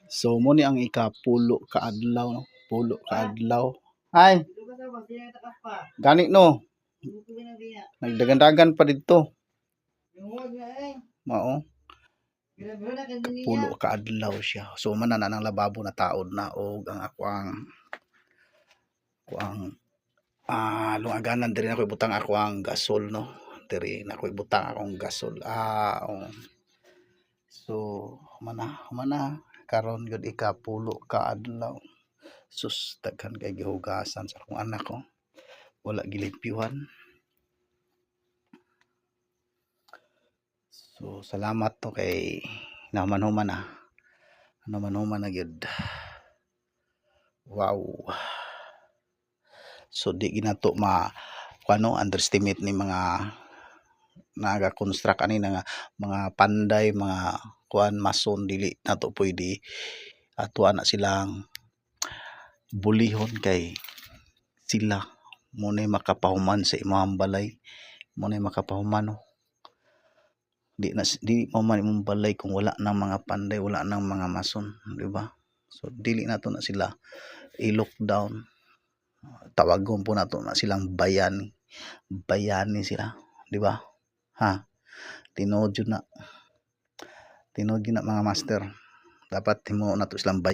So mo ni ang ikapulo ka adlaw, no? Pulo ka adlaw. Ay, gani no. Nagdagan-dagan pa dito. Mao. Pulo ka adlaw siya. So man na nang lababo na taod na og ang ako ang lungaganan diri ako ibutang ako ang gasol, no. Diri na ako ibutang akong gasol. So mana karon gyud ikapulo ka adlaw. Sus daghan kay gihugasan sa akong anak ko. Wala gilimpyuhan. So salamat to kay naman-human na. Naman-human na gyud. Wow. So di ginato underestimate ni mga naga-construct ani nga mga panday, mga mason, dili nato pwede atuan na silang bulihon kay sila mo na makapahuman sa imong balay, mo na makapahuman, no? Di mo man imong balay kung wala nang mga panday, wala nang mga mason, di ba? So dili nato na sila i-lockdown. Tawagon po nato na silang bayani sila, di ba? Tinuod yun na mga master, dapat himo nato silang bayani.